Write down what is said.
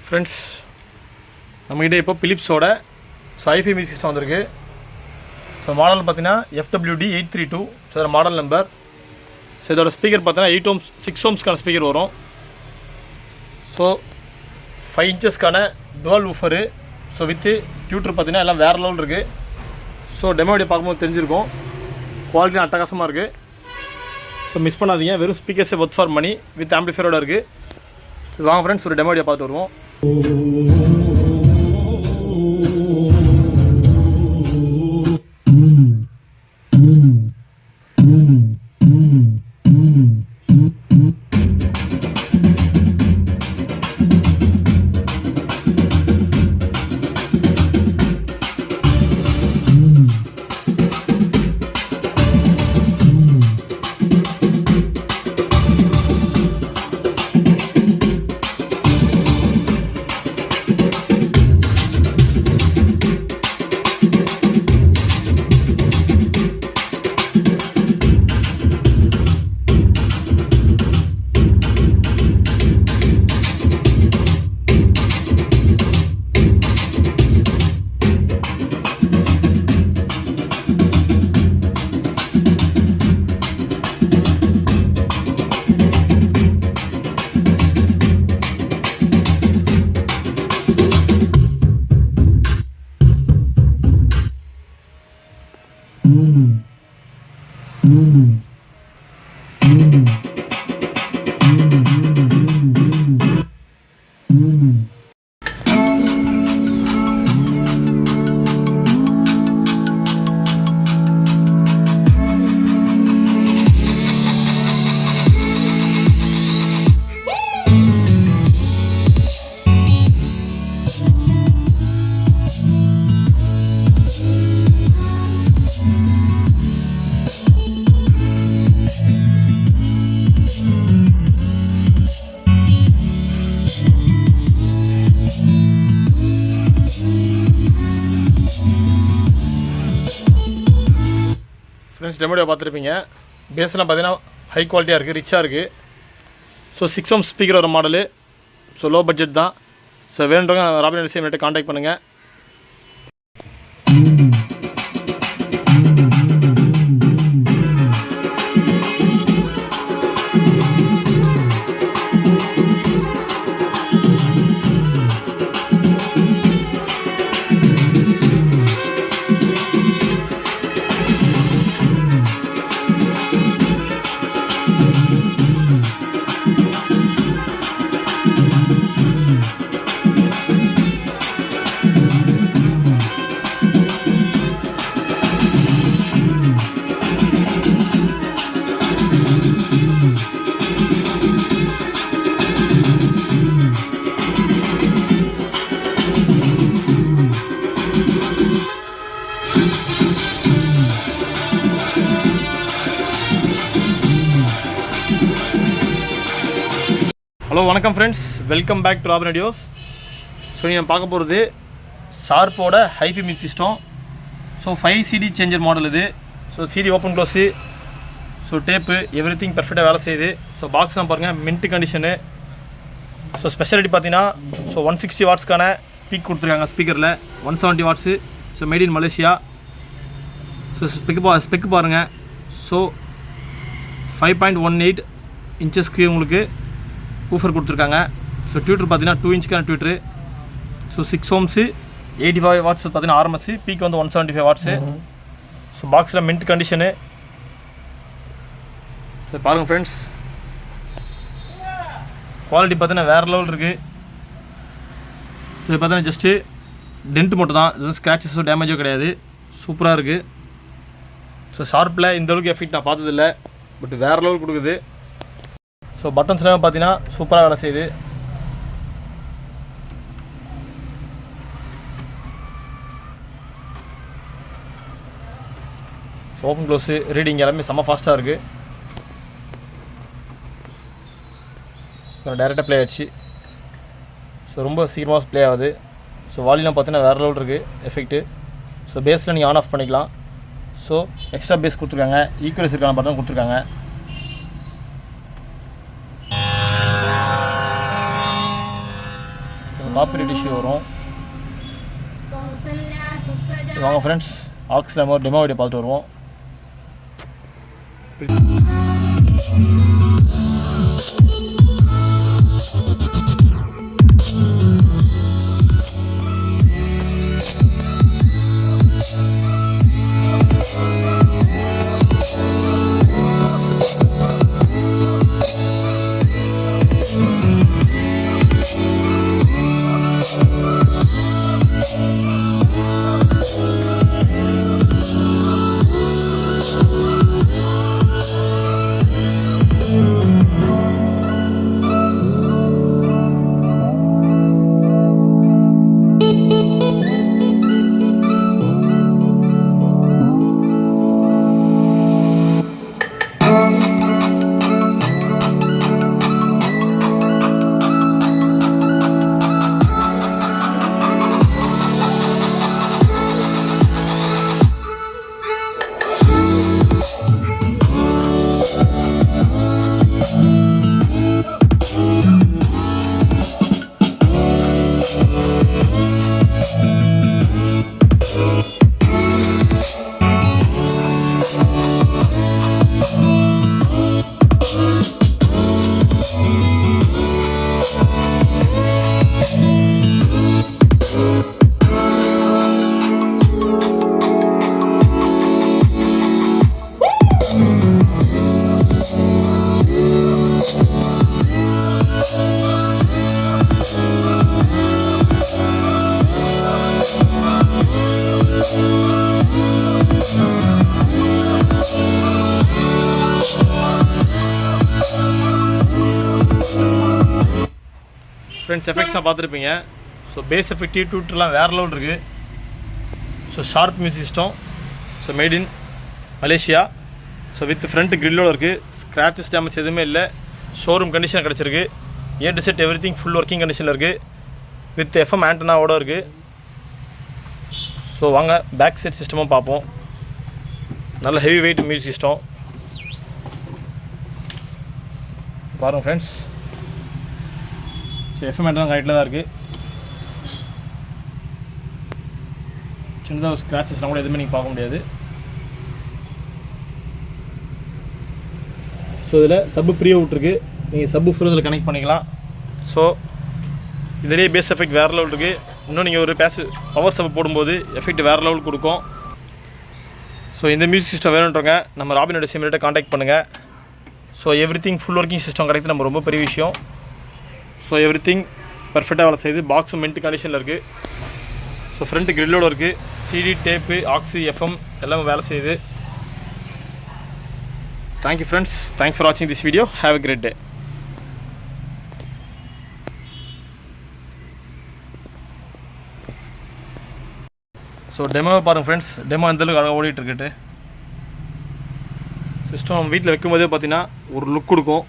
Friends, நம்மகிட்ட இப்போ பிலிப்ஸோட ஹைஃபை மியூசிக் சிஸ்டம் வந்திருக்கு. ஸோ மாடல் பார்த்தீங்கன்னா FWD 832. ஸோ இதோட மாடல் நம்பர். ஸோ இதோட ஸ்பீக்கர் பார்த்தீங்கன்னா 8 ohms 6 ohmsக்கான ஸ்பீக்கர் வரும். ஸோ 5 inchesக்கான dual woofer. So with tweeter பார்த்தீங்கன்னா எல்லாம் வேறு லெவல் இருக்குது. ஸோ டெமோ வீடியோ பார்க்கும்போது தெரிஞ்சிருக்கும். குவாலிட்டி அட்டகாசமாக இருக்குது. ஸோ மிஸ் பண்ணாதீங்க. வெறும் ஸ்பீக்கர்ஸே ஒர்க் ஃபார் மணி வித் ஆம்பிளிஃபையரோட இருக்குது. ஸோ வாங்க ஃப்ரெண்ட்ஸ், ஒரு டெமோ வீடியோ பார்த்து வருவோம். ஃப்ரெண்ட்ஸ், டெமோ வீடியோ பார்த்துருப்பீங்க. பேஸ்லாம் பார்த்தீங்கன்னா ஹை குவாலிட்டியாக இருக்குது, ரிச்சாக இருக்குது. ஸோ 6 ohms ஸ்பீக்கர் வர மாடலு. ஸோ லோ பட்ஜெட் தான். ஸோ வேணுன்றவங்க ராபின் எல்சிஎம் கான்டாக்ட் பண்ணுங்கள். ஹலோ, வணக்கம் friends, welcome back to Robin videos. So நீங்கள் பார்க்க போகிறது ஷார்ப்போட hi-fi music system. So 5 CD changer model இது. So CD open close, so tape everything பெர்ஃபெக்டாக வேலை செய்யுது. ஸோ பாக்ஸ்லாம் பாருங்கள், மின்ட் கண்டிஷனு. ஸோ ஸ்பெஷாலிட்டி பார்த்தீங்கன்னா ஸோ 160 வாட்ஸ்க்கான பீக் கொடுத்துருக்காங்க ஸ்பீக்கரில். 170 watts. So made in Malaysia. So spec பாருங்கள். ஸோ 5.18 inchesக்கு உங்களுக்கு ஊஃபர் கொடுத்துருக்காங்க. ஸோ டியூட்டர் பார்த்தீங்கன்னா 2 inchக்கான டியூட்ரு. ஸோ 6 ohms 85 வாட்ஸ் பார்த்தீங்கன்னா RMS. பீக் வந்து 175 வாட்ஸு. ஸோ பாக்ஸில் மின்ட் கண்டிஷனு. ஸோ பாருங்கள் ஃப்ரெண்ட்ஸ், குவாலிட்டி பார்த்தீங்கன்னா வேறு லெவல் இருக்குது. ஸோ இது பார்த்தீங்கன்னா ஜஸ்ட்டு டென்ட் மட்டும் தான், இது ஸ்க்ராச்சஸோ டேமேஜோ கிடையாது. சூப்பராக இருக்குது. ஸோ ஷார்ப்பில் இந்தளவுக்கு எஃபெக்ட் நான் பார்த்ததில்ல, பட் வேறு லெவல் கொடுக்குது. ஸோ பட்டன்ஸ்லாம் பார்த்தீங்கன்னா சூப்பராக வேலை செய்யுது. ஸோ ஓப்பன் க்ளோஸு ரீடிங் எல்லாமே செம்ம ஃபாஸ்ட்டாக இருக்குது. ஸோ டைரெக்டாக ப்ளே ஆச்சு. ஸோ ரொம்ப சீக்கிரமாக ப்ளே ஆகுது. ஸோ வால்யூம் பார்த்தீங்கன்னா வேறு லெவல் இருக்குது எஃபெக்ட்டு. ஸோ பேஸில் நீங்கள் ஆன் ஆஃப் பண்ணிக்கலாம். ஸோ எக்ஸ்ட்ரா பேஸ் கொடுத்துருக்காங்க, ஈக்குவலைஸ் இருக்கான பட்டன் கொடுத்துருக்காங்க. காப்பிரைட் இஷ்யூ வரும். வாங்க ஃப்ரெண்ட்ஸ், ஆக்ஸில் நம்ம டெமோ வீடியோ பார்த்துட்டு வருவோம். ஃப்ரெண்ட்ஸ், எஃபெக்ட்ஸாக பார்த்துருப்பீங்க. ஸோ பேஸ் எஃபெக்ட் டியூட்டர்லாம் வேறு லெவல் இருக்குது. So Sharp music system, so made in Malaysia. So with front கிரில்லோடு இருக்குது. ஸ்க்ராச்சஸ் டேமேஜ் எதுவுமே இல்லை. ஷோரூம் கண்டிஷன் கிடச்சிருக்கு. A to Z everything full working கண்டிஷனில் இருக்குது. வித் எஃப்எம் ஆண்டனாவோட இருக்குது. ஸோ வாங்க பேக் செட் சிஸ்டமும் பார்ப்போம். நல்ல ஹெவி வெயிட் மியூசிக் சிஸ்டம் பாருங்கள் ஃப்ரெண்ட்ஸ். ஸோ எஃப்எம் ஆண்டனா ரைட்டில் தான் இருக்குது. சின்னதாக ஒரு ஸ்க்ராச்சஸ்லாம் கூட எதுவுமே நீங்கள் பார்க்க முடியாது. ஸோ இதில் சப்பு ப்ரீ அவுட் இருக்குது. நீங்கள் சப்பு ஃபுல் இதில் கனெக்ட் பண்ணிக்கலாம். ஸோ இதிலே பேஸ் எஃபெக்ட் வேறு லெவல் இருக்குது. இன்னும் நீங்கள் ஒரு பவர் சப்பு போடும்போது எஃபெக்ட் வேறு லெவல் கொடுக்கும். ஸோ இந்த மியூசிக் சிஸ்டம் வேணுன்றவங்க நம்ம ராபினோட சிம்லேட்டை காண்டாக்ட் பண்ணுங்கள். So every thing full working system கிடைக்கிறது நம்ம ரொம்ப பெரிய விஷயம். ஸோ எவ்ரி திங் பர்ஃபெக்டாக வேலை செய்யுது. பாக்ஸும் மின்ட் கண்டிஷனில் இருக்குது. ஸோ ஃப்ரண்ட் கிரில்லோடு இருக்குது. சிடி, டேப்பு, ஆக்ஸி, எஃப்எம் எல்லாமே வேலை செய்யுது. Thank you friends. தேங்க்ஸ் ஃபார் வாட்சிங் this video. Have a great day. So டெமோவை பாருங்கள் ஃப்ரெண்ட்ஸ். டெமோ எந்தளவுக்கு அழகாக ஓடிட்டுருக்குட்டு. சிஸ்டம் வீட்டில் வைக்கும்போதே பார்த்தீங்கன்னா ஒரு லுக் கொடுக்கும்.